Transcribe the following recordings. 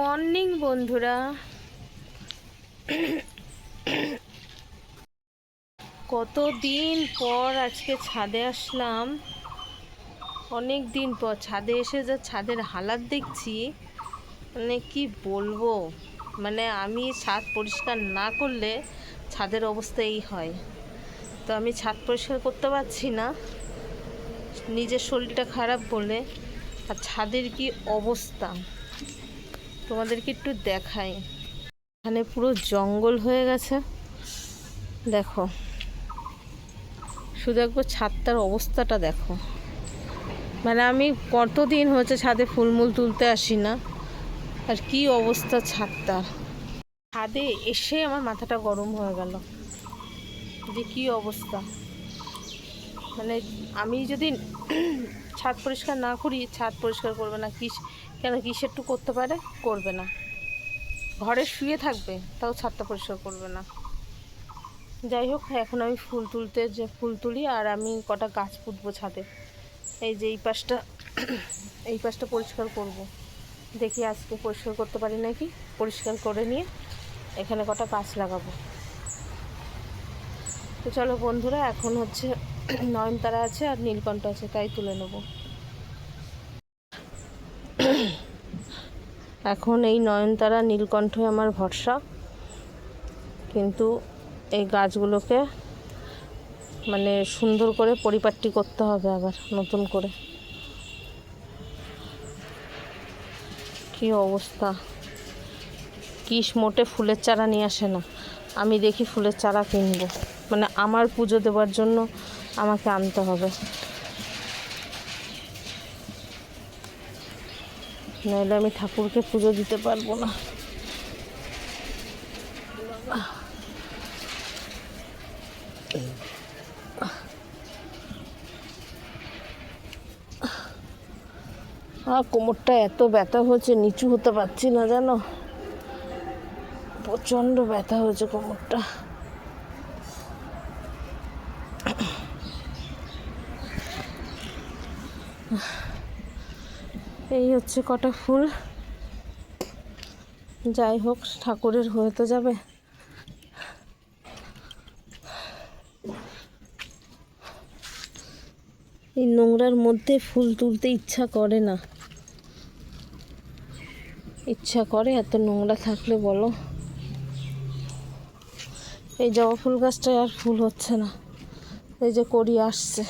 Morning বন্ধুরা। কতদিন পর আজকে ছাদে আসলাম, অনেক দিন পর ছাদে এসে যা ছাদের হালাত দেখছি, মানে কি বলবো। মানে আমি ছাদ পরিষ্কার না করলে ছাদের অবস্থা এই হয়। তো আমি ছাদ পরিষ্কার করতে পারছি না, নিজের শরীরটা খারাপ বলে। আর ছাদের কি অবস্থা তোমাদেরকে একটু দেখাই। এখানে পুরো জঙ্গল হয়ে গেছে, দেখো শুধু একবার ছাদটার অবস্থাটা দেখো। মানে আমি কতদিন হচ্ছে ছাদে ফুলমূল তুলতে আসি না, আর কি অবস্থা ছাদটা। ছাদে এসে আমার মাথাটা গরম হয়ে গেল যে কি অবস্থা। মানে আমি যদি ছাদ পরিষ্কার না করি, ছাদ পরিষ্কার করবে না কেন কিসের একটু করতে পারে, করবে না। ঘরে শুয়ে থাকবে তাও ছাদটা পরিষ্কার করবে না। যাই হোক, এখন আমি ফুল তুলি আর আমি কটা গাছ পুঁতবো ছাদে। এই যে এই পাশটা পরিষ্কার করব। দেখি আজকে পরিষ্কার করতে পারি নাকি। পরিষ্কার করে নিয়ে এখানে কটা গাছ লাগাবো। তো চলো বন্ধুরা, এখন হচ্ছে নয়নতারা আছে আর নীলকণ্ঠ আছে, তাই তুলে নেব। এখন এই নয়নতারা নীলকণ্ঠ আমার ভরসা, কিন্তু এই গাছগুলোকে মানে সুন্দর করে পরিপাটি করতে হবে আবার নতুন করে। কি অবস্থা, মোটে ফুলের চারা নিয়ে আসে না। আমি দেখি ফুলের চারা কিনবো, মানে আমার পুজো দেওয়ার জন্য আমাকে আনতে হবে, নাহলে আমি ঠাকুরকে পুজো দিতে পারবো না। কোমরটা এত ব্যথা হচ্ছে, নিচু হতে পারছি না জানো, প্রচণ্ড ব্যথা হয়েছে কোমরটা। এই হচ্ছে কটা ফুল, যাই হোক ঠাকুরের হয়ে তো যাবে। এই নোংরার মধ্যে ফুল তুলতে ইচ্ছা করে না, ইচ্ছা করে এত নোংরা থাকলে বলো। এই জবা ফুল গাছটায় আর ফুল হচ্ছে না, এই যে কড়ি আসছে।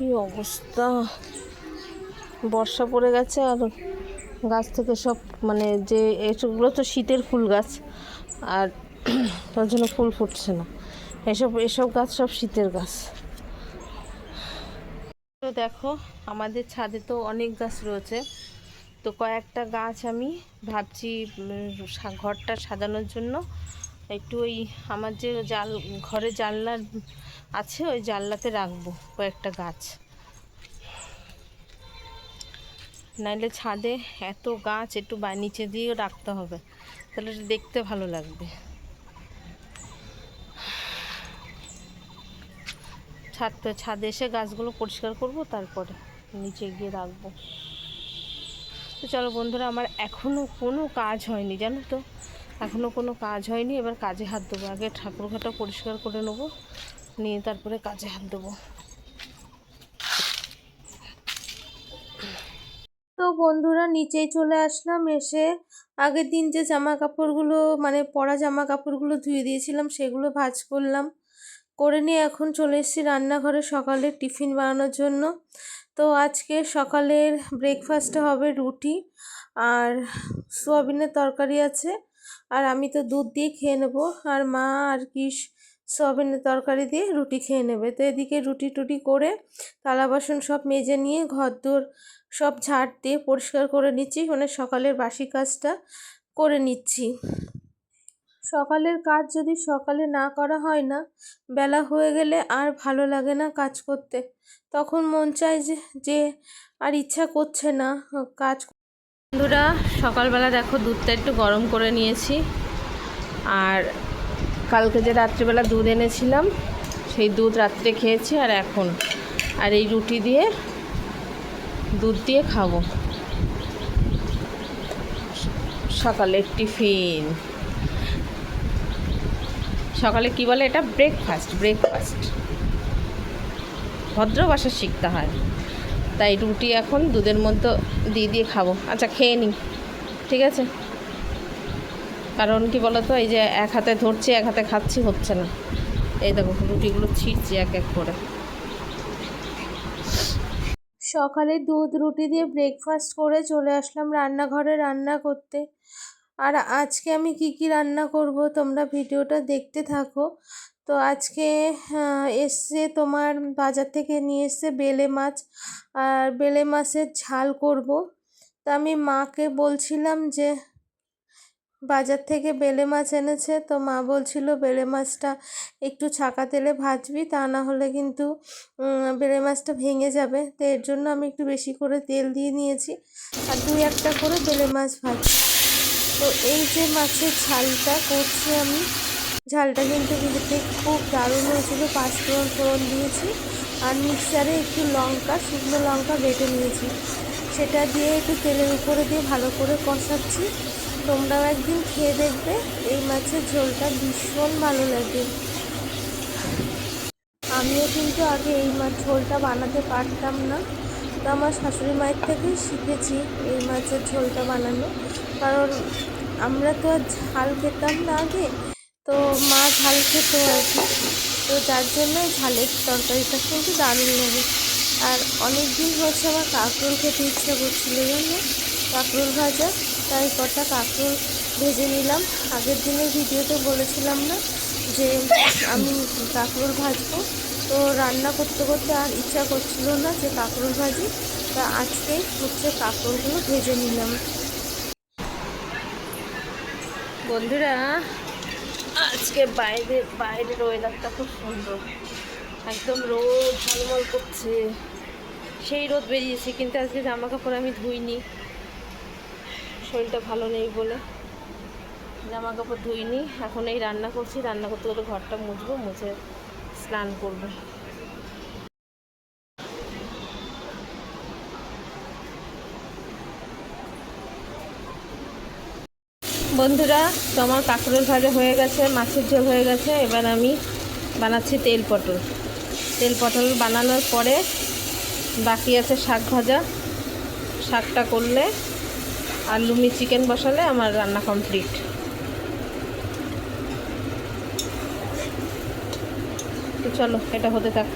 কি অবস্থা, বর্ষা পড়ে গেছে আর গাছ থেকে সব মানে যে এসবগুলো তো শীতের ফুল গাছ, আর তার জন্য ফুল ফুটছে না। এসব গাছ সব শীতের গাছ। তো দেখো আমাদের ছাদে তো অনেক গাছ রয়েছে, তো কয়েকটা গাছ আমি ভাবছি ঘরটা সাজানোর জন্য একটু ওই আমার যে ঘরে জানলা আছে ওই জানলাতে রাখবো কয়েকটা গাছ। নাইলে ছাদে এত গাছ একটু নিচে দিয়েও রাখতে হবে, তাহলে দেখতে ভালো লাগবে। ছাদে এসে গাছগুলো পরিষ্কার করব, তারপরে নিচে গিয়ে রাখবো। তো চলো বন্ধুরা, আমার এখনও কোনো কাজ হয়নি জানো তো, এখনও কোনো কাজ হয়নি। এবার কাজে হাত দেবো, আগে ঠাকুরঘরটা পরিষ্কার করে নেবো, নিয়ে তারপরে কাজে হাত দেবো। তো বন্ধুরা নিচেই চলে আসলাম, এসে আগের দিন যে জামা কাপড়গুলো মানে পরা জামা কাপড়গুলো ধুয়ে দিয়েছিলাম সেগুলো ভাঁজ করলাম, করে নিয়ে এখন চলে এসেছি রান্নাঘরে সকালের টিফিন বানানোর জন্য। তো আজকে সকালের ব্রেকফাস্টে হবে রুটি আর সোয়াবিনের তরকারি আছে, আর আমি তো দুধ দিয়ে খেয়ে নেবো, আর মা আর কি সোয়াবিনের তরকারি দিয়ে রুটি খেয়ে নেবে। তো এদিকে রুটি টুটি করে থালা বাসন সব মেজে নিয়ে ঘরদোর সব ঝাড় দিয়ে পরিষ্কার করে নিচ্ছি, মানে সকালের বাসি কাজটা করে নিচ্ছি। সকালের কাজ যদি সকালে না করা হয় না, বেলা হয়ে গেলে আর ভালো লাগে না কাজ করতে, তখন মন চায় যে আর ইচ্ছা করছে না কাজ। বন্ধুরা সকালবেলা দেখো দুধটা একটু গরম করে নিয়েছি, আর কালকে যে রাত্রিবেলা দুধ এনেছিলাম সেই দুধ রাত্রে খেয়েছি, আর এখন আর এই রুটি দিয়ে দুধ দিয়ে খাবো সকালের টিফিন। সকালে কি বলে এটা? ব্রেকফাস্ট। ভদ্র ভাষা শিখতে হয়, তাই রুটি এখন দুধের মধ্যে দিয়ে খাবো। আচ্ছা খেয়ে নিই, ঠিক আছে? কারণ কি বলো তো, এই যে এক হাতে ধরছি এক হাতে খাচ্ছি, হচ্ছে না। এই দেখো রুটিগুলো ছিঁড়ছি এক এক করে। সকালে দুধ রুটি দিয়ে ব্রেকফাস্ট করে চলে আসলাম রান্নাঘরে রান্না করতে। আর আজকে আমি কি রান্না করব তোমরা ভিডিওটা দেখতে থাকো। তো আজকে এসছে তোমার বাজার থেকে নিয়ে এসছে বেলে মাছ, আর বেলে মাছের ঝাল করব। তো আমি মাকে বলছিলাম যে বাজার থেকে বেলে মাছ এনেছে, তো মা বলছিল বেলে মাছটা একটু ছাকা তেলে ভাজবি, তা না হলে কিন্তু বেলে মাছটা ভেঙে যাবে। তো এর জন্য আমি একটু বেশি করে তেল দিয়ে নিয়েছি আর 2-1টা করে বেলে মাছ ভাজছি। তো এই যে মাছের ঝালটা করছি আমি, ঝালটা কিন্তু খেতে খুব দারুণ হয়েছিল। 5 ফোড়ন দিয়েছি আর মিক্সারে একটু লঙ্কা, শুকনো লঙ্কা বেটে নিয়েছি, সেটা দিয়ে একটু তেলের উপরে দিয়ে ভালো করে কষাচ্ছি। তোমরাও একদিন খেয়ে দেখবে, এই মাছের ঝোলটা ভীষণ ভালো লাগে। আমিও কিন্তু আগে এই মাছ ঝোলটা বানাতে পারতাম না, তো আমার শাশুড়ি মায়ের থেকেই শিখেছি এই মাছের ঝোলটা বানানো। কারণ আমরা তো আর ঝাল খেতাম না আগে, তো মা ঝাল খেত আর কি, তো যার জন্য ঝালের তরকারিটা কিন্তু দারুণ লাগে। আর অনেক দিন হচ্ছে আমার কাঁকরোল খেতে ইচ্ছা করছিলো, জানো, কাঁকরোল ভাজা, তাই কটা কাঁকরোল ভেজে নিলাম। আগের দিনের ভিডিওতে বলেছিলাম না যে আমি কাঁকরোল ভাজবো, তো রান্না করতে করতে আর ইচ্ছা করছিল না যে কাঁকরোল ভাজি, তা আজকে হচ্ছে কাঁকরোলগুলো ভেজে নিলাম। বন্ধুরা আজকে বাইরের ওয়েদারটা খুব সুন্দর, একদম রোদ ঝলমল করছে, সেই রোদ বেরিয়েছে। কিন্তু আজকে জামা কাপড় আমি ধুইনি, শরীরটা ভালো নেই বলে জামা কাপড় ধুইনি। এখন এই রান্না করছি, রান্না করতে করতে ঘরটা মুছবো, মুছে স্নান করবো। বন্ধুরা তো আমার কাঁকরোল ভাজা হয়ে গেছে, মাছের ঝোল হয়ে গেছে। এবার আমি বানাচ্ছি তেল পটল বানানোর পরে বাকি আছে শাক ভাজা। শাকটা করলে আর লুমি চিকেন বসালে আমার রান্না কমপ্লিট। তো চলো এটা হতে থাক।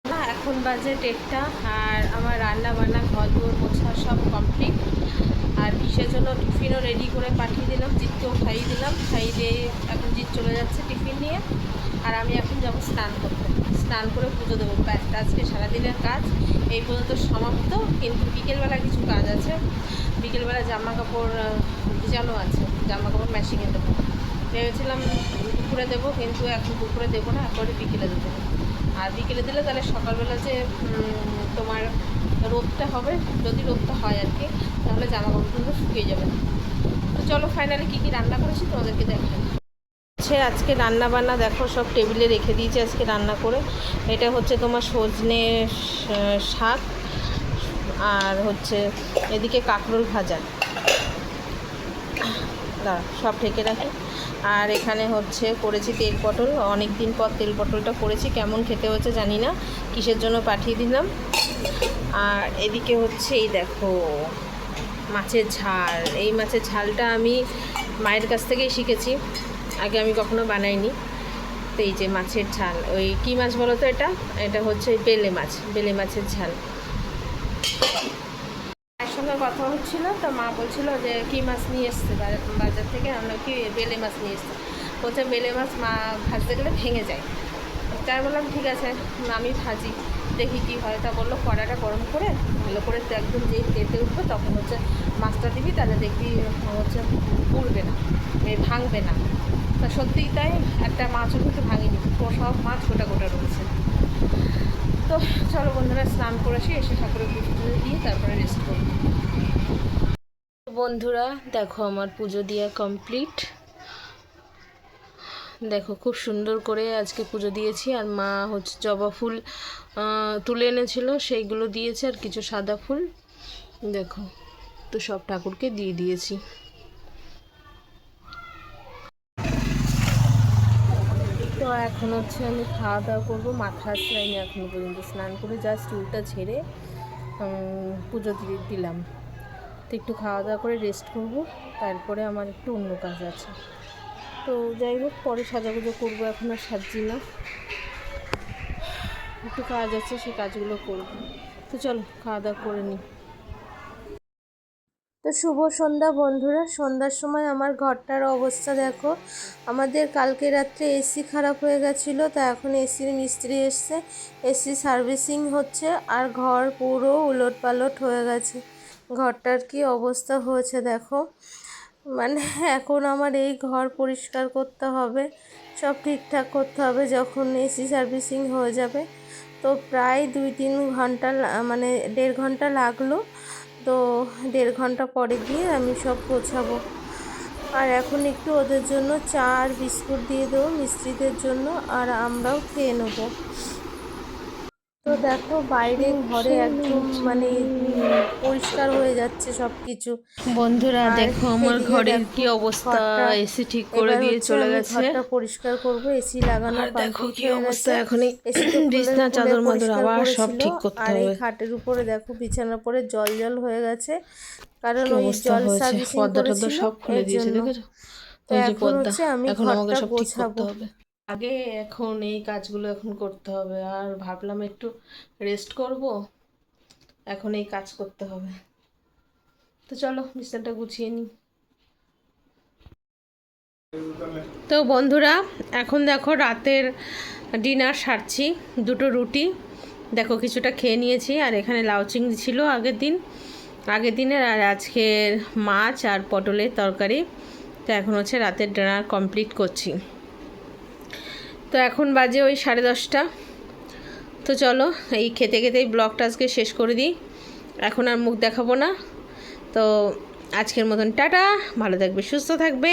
না এখন বাজে 1টা, আর আমার রান্না বান্না ঘর দুয়ার মোছা সব কমপ্লিট। আর কিসের জন্য টিফিনও রেডি করে পাঠিয়ে দিলাম, জিতকেও খাইয়ে দিলাম, খাইয়ে দিয়ে এখন জিত চলে যাচ্ছে টিফিন নিয়ে। আর আমি এখন যাবো স্নান করতে, স্নান করে পুজো দেবো। ব্যাস আজকে সারাদিনের কাজ এই পর্যন্ত সমাপ্ত। কিন্তু বিকেলবেলা কিছু কাজ আছে, বিকেলবেলা জামা কাপড় ভিজানো আছে, জামা কাপড় মেশিনে দেবো। ভেবেছিলাম দুপুরে দেবো, কিন্তু এখন দুপুরে দেবো না, একবারে বিকেলে দেবো। আর বিকেলে দিলে তাহলে সকালবেলা যে তোমার রোদটা হবে, যদি রোদটা হয় আর কি, তাহলে জামা কাপড়গুলো শুকিয়ে যাবে। তো চলো ফাইনালি কী রান্না করেছি তোমাদেরকে দেখাই। আজকে রান্না বান্না দেখো সব টেবিলে রেখে দিয়েছি আজকে রান্না করে। এটা হচ্ছে তোমার সজনে শাক, আর হচ্ছে এদিকে কাঁকরোল ভাজা, দাঁড়া সব ঢেকে রাখি। আর এখানে হচ্ছে করেছি তেল পটল, অনেক দিন পর তেল পটলটা করেছি, কেমন খেতে হচ্ছে জানি না, কিসের জন্য পাঠিয়ে দিলাম। আর এদিকে হচ্ছে এই দেখো মাছের ঝাল। এই মাছের ঝালটা আমি মায়ের কাছ থেকেই শিখেছি, আগে আমি কখনো বানাইনি। তো এই যে মাছের ঝাল, ওই কী মাছ বলো তো, এটা হচ্ছে বেলে মাছের ঝাল। মায়ের সঙ্গে কথা হচ্ছিলো, তো মা বলছিল যে কী মাছ নিয়ে এসছে বাজার থেকে, আমরা কি বেলে মাছ নিয়ে এসছে। বলছে বেলে মাছ মা ভাজতে গেলে ভেঙে যায়। তাই বললাম ঠিক আছে আমি ভাজি, দেখি কী হয়। তা বললো কড়াটা গরম করে ভালো করে একদম যেই তেতে উঠবে তখন হচ্ছে মাছটা দিবি, তাহলে দেখবি হচ্ছে পুড়বে না, ভাঙবে না। তা সত্যিই তাই, একটা মাছও কিন্তু ভাঙিনি, সব মাছ গোটা গোটা রয়েছে। তো চলো বন্ধুরা স্নান করে আসি, এসে ঠাকুরের পুজো দিয়ে তারপরে রেস্ট করব। বন্ধুরা দেখো আমার পুজো দেওয়া কমপ্লিট। দেখো খুব সুন্দর করে আজকে পুজো দিয়েছি। আর মা হচ্ছে জবা ফুল তুলে এনেছিল, সেইগুলো দিয়েছে, আর কিছু সাদা ফুল দেখো। তো সব ঠাকুরকে দিয়ে দিয়েছি। তো এখন হচ্ছে আমি খাওয়া দাওয়া করবো। মাথা আসলাইনি এখনো পর্যন্ত, স্নান করে জাস্ট চুলটা ঝেড়ে পুজো দিলাম। তো একটু খাওয়া দাওয়া করে রেস্ট করবো, তারপরে আমার একটু অন্য কাজ আছে। তো যাই হোক, পরে সাজাগুজো করবো, এখন আর সাজছি না, একটু কাজ আছে, সেই কাজগুলো করবো। তো চলো খাওয়া দাওয়া করে নিই। তো শুভ সন্ধ্যা বন্ধুরা। সন্ধ্যার সময় আমার ঘরটার অবস্থা দেখো। আমাদের কালকে রাত্রে এসি খারাপ হয়ে গেছিলো, তো এখন এসির মিস্ত্রি এসছে, এসি সার্ভিসিং হচ্ছে, আর ঘর পুরো উলটপালট হয়ে গেছে। ঘরটার কি অবস্থা হয়েছে দেখো। মানে এখন আমার এই ঘর পরিষ্কার করতে হবে, সব ঠিকঠাক করতে হবে যখন এসি সার্ভিসিং হয়ে যাবে। তো প্রায় 2-3 ঘন্টা মানে 1.5 ঘন্টা লাগলো। তো 1.5 ঘন্টা পরে গিয়ে আমি সব গোছাবো। আর এখন একটু ওদের জন্য চা আর বিস্কুট দিয়ে দেবো মিস্ত্রিদের জন্য, আর আমরাও খেয়ে নেবো। তো দেখো বাইরে ঘরে একদম মানে পরিষ্কার হয়ে যাচ্ছে সব কিছু। বন্ধুরা আর দেখো আমার এদিকে ঘরের দেখো কি অবস্থা, ঘরটা এসি ঠিক করে এবার দিয়ে হচ্ছে চলে আমি গেছে। ঘরটা পরিষ্কার করব। এসি লাগানো আর দেখো কমপ্লিট কি হয়ে অবস্থা, গেছে। এখনই এসিতে বিছনা চাদর মাদর পরিষ্কার আবার সব করেছিল। ঠিক করতে আর এই হবে। খাটের উপরে দেখো বিছানার পরে জল জল হয়ে গেছে, কারণ কি ওই অবস্থা জল হয়েছে, সার্ভিসিং পর্দা টর্দা করেছিল সব খুলে এর দিয়েছে জন্য। দেখেছো, তো ওই যে এখন পর্দা। হচ্ছে আমি এখন আমাকে ঘরটা সব ঠিক করতে গোছাবো। হবে। আগে এখন এই কাজগুলো এখন করতে হবে, আর ভাবলাম একটু রেস্ট করব, এখন এই কাজ করতে হবে। তো চলো বিছানাটা গুছিয়ে নিই। তো বন্ধুরা এখন দেখো রাতের ডিনার সারছি। 2টো রুটি দেখো কিছুটা খেয়ে নিয়েছি, আর এখানে লাউ চিংড়ি ছিল আগের দিনের, আর আজকের মাছ আর পটলের তরকারি। তো এখন হচ্ছে রাতের ডিনার কমপ্লিট করছি। তো এখন বাজে ওই 10:30। তো চলো এই খেতে খেতেই ব্লগটা আজকে শেষ করে দিই, এখন আর মুখ দেখাবো না। তো আজকের মতন টাটা, ভালো থাকবে, সুস্থ থাকবে।